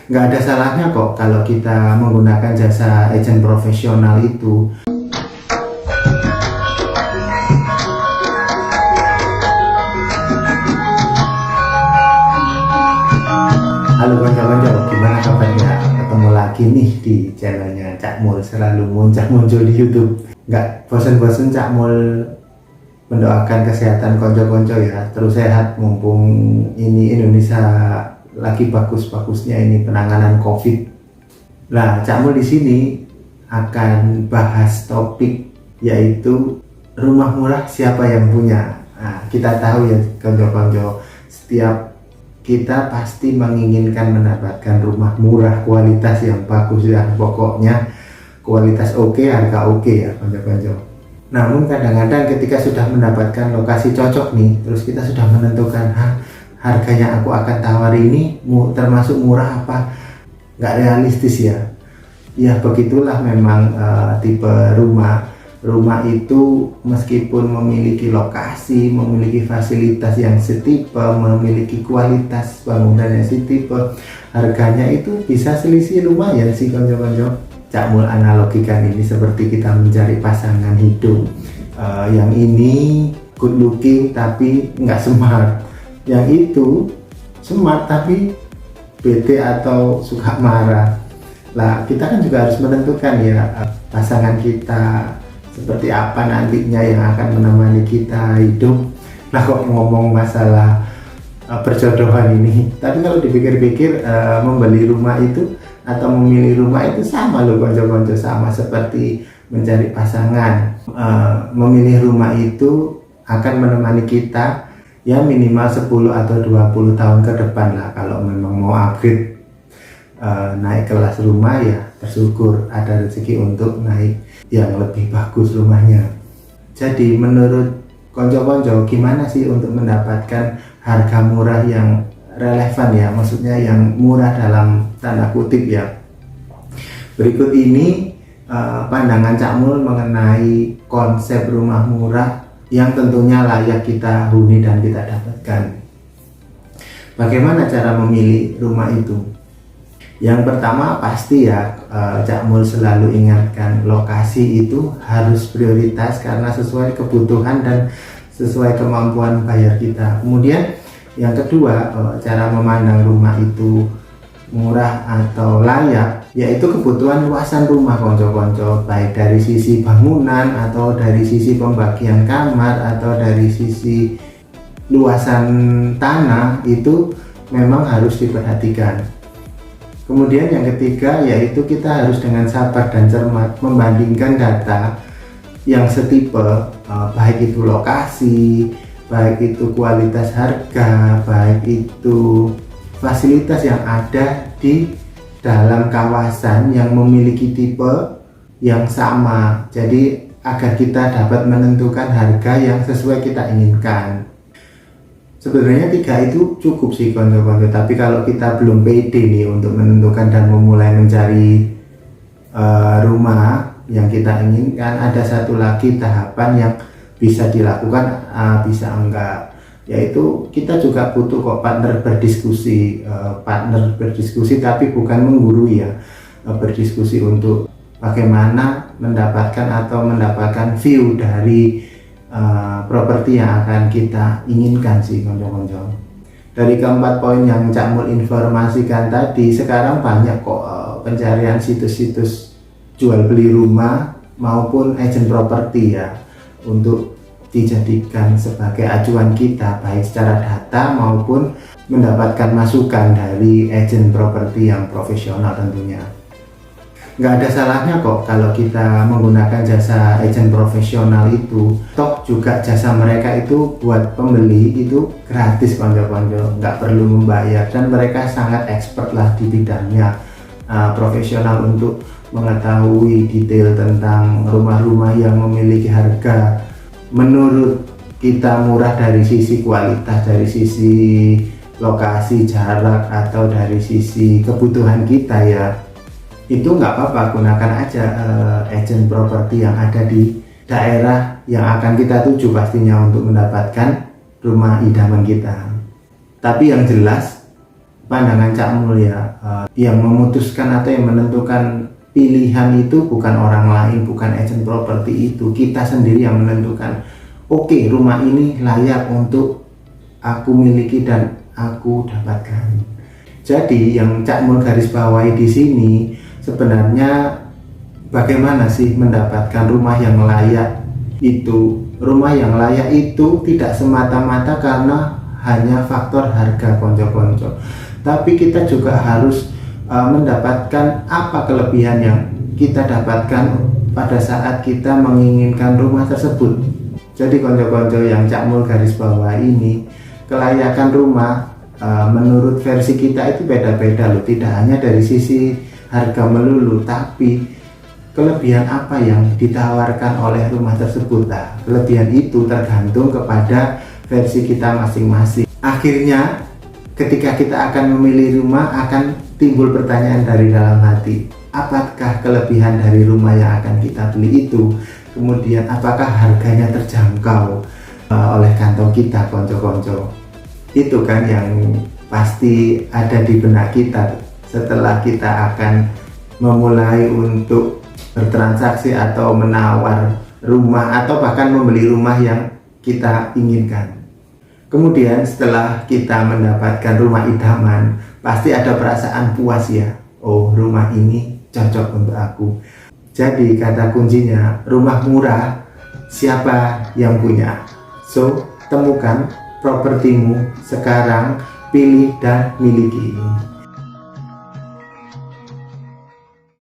Nggak ada salahnya kok kalau kita menggunakan jasa agent profesional itu. Halo konco-konco, gimana kabarnya? Ketemu lagi nih di channelnya Cak Mul, selalu muncul di YouTube. Nggak bosan-bosan Cak Mul mendoakan kesehatan konco-konco ya, terus sehat mumpung ini Indonesia lagi bagus-bagusnya ini penanganan COVID. Nah, Cak Mul di sini akan bahas topik yaitu rumah murah siapa yang punya. Nah, kita tahu ya konco-konco, setiap kita pasti menginginkan mendapatkan rumah murah, kualitas yang bagus ya, pokoknya kualitas oke, harga oke ya konco-konco. Namun kadang-kadang ketika sudah mendapatkan lokasi cocok nih, terus kita sudah menentukan harga yang aku akan tawari ini termasuk murah apa nggak realistis ya. Ya begitulah memang tipe rumah itu meskipun memiliki lokasi, memiliki fasilitas yang setipe, memiliki kualitas bangunan yang setipe, harganya itu bisa selisih lumayan sih konco-konco. Cak Mul analogikan ini seperti kita mencari pasangan hidup. Yang ini good looking tapi nggak smart, yang itu smart tapi bete atau suka marah. Lah kita kan juga harus menentukan ya pasangan kita seperti apa nantinya yang akan menemani kita hidup. Nah kok ngomong masalah perjodohan ini, tapi kalau dipikir-pikir membeli rumah itu atau memilih rumah itu sama loh konco-konco, sama seperti mencari pasangan. Memilih rumah itu akan menemani kita ya minimal 10 atau 20 tahun ke depan lah. Kalau memang mau upgrade naik kelas rumah ya bersyukur ada rezeki untuk naik yang lebih bagus rumahnya. Jadi menurut konco-konco gimana sih untuk mendapatkan harga murah yang relevan ya, maksudnya yang murah dalam tanda kutip ya. Berikut ini pandangan Cak Mul mengenai konsep rumah murah yang tentunya layak kita huni dan kita dapatkan. Bagaimana cara memilih rumah itu? Yang pertama pasti ya Cak Mul selalu ingatkan, lokasi itu harus prioritas karena sesuai kebutuhan dan sesuai kemampuan bayar kita. Kemudian yang kedua, cara memandang rumah itu murah atau layak yaitu kebutuhan luasan rumah konco-konco, baik dari sisi bangunan atau dari sisi pembagian kamar atau dari sisi luasan tanah, itu memang harus diperhatikan. Kemudian yang ketiga yaitu kita harus dengan sabar dan cermat membandingkan data yang setipe, baik itu lokasi, baik itu kualitas harga, baik itu fasilitas yang ada di dalam kawasan yang memiliki tipe yang sama. Jadi agar kita dapat menentukan harga yang sesuai kita inginkan. Sebenarnya 3 itu cukup sih konco-konco, tapi kalau kita belum pede nih untuk menentukan dan memulai mencari rumah yang kita inginkan, ada satu lagi tahapan yang bisa dilakukan, bisa enggak, yaitu kita juga butuh kok partner berdiskusi, tapi bukan menggurui ya, berdiskusi untuk bagaimana mendapatkan view dari properti yang akan kita inginkan sih konco-konco. Dari keempat poin yang Cak Mul informasikan tadi, sekarang banyak kok pencarian situs-situs jual beli rumah maupun agent properti ya, untuk dijadikan sebagai acuan kita baik secara data maupun mendapatkan masukan dari agent properti yang profesional tentunya. Nggak ada salahnya kok kalau kita menggunakan jasa agent profesional itu. Toh juga jasa mereka itu buat pembeli itu gratis konco-konco, nggak perlu membayar, dan mereka sangat expert lah di bidangnya, profesional untuk mengetahui detail tentang rumah-rumah yang memiliki harga menurut kita murah dari sisi kualitas, dari sisi lokasi, jarak, atau dari sisi kebutuhan kita ya. Itu nggak apa-apa, gunakan aja agent properti yang ada di daerah yang akan kita tuju pastinya untuk mendapatkan rumah idaman kita. Tapi yang jelas pandangan Cak Mul ya, yang memutuskan atau yang menentukan pilihan itu bukan orang lain, bukan agent properti itu, kita sendiri yang menentukan. Oke, rumah ini layak untuk aku miliki dan aku dapatkan. Jadi yang Cak Mul garis bawahi di sini sebenarnya bagaimana sih mendapatkan rumah yang layak itu. Rumah yang layak itu tidak semata-mata karena hanya faktor harga konco-konco, tapi kita juga harus mendapatkan apa kelebihan yang kita dapatkan pada saat kita menginginkan rumah tersebut. Jadi konco-konco yang Cak Mul garis bawah ini, kelayakan rumah menurut versi kita itu beda-beda loh, tidak hanya dari sisi harga melulu, tapi kelebihan apa yang ditawarkan oleh rumah tersebut. Nah, kelebihan itu tergantung kepada versi kita masing-masing. Akhirnya ketika kita akan memilih rumah, akan timbul pertanyaan dari dalam hati, apakah kelebihan dari rumah yang akan kita beli itu, kemudian apakah harganya terjangkau oleh kantong kita, konco-konco. Itu kan yang pasti ada di benak kita setelah kita akan memulai untuk bertransaksi atau menawar rumah atau bahkan membeli rumah yang kita inginkan. Kemudian setelah kita mendapatkan rumah idaman, pasti ada perasaan puas ya. Oh, rumah ini cocok untuk aku. Jadi kata kuncinya, rumah murah siapa yang punya. So, temukan propertimu sekarang, pilih dan miliki.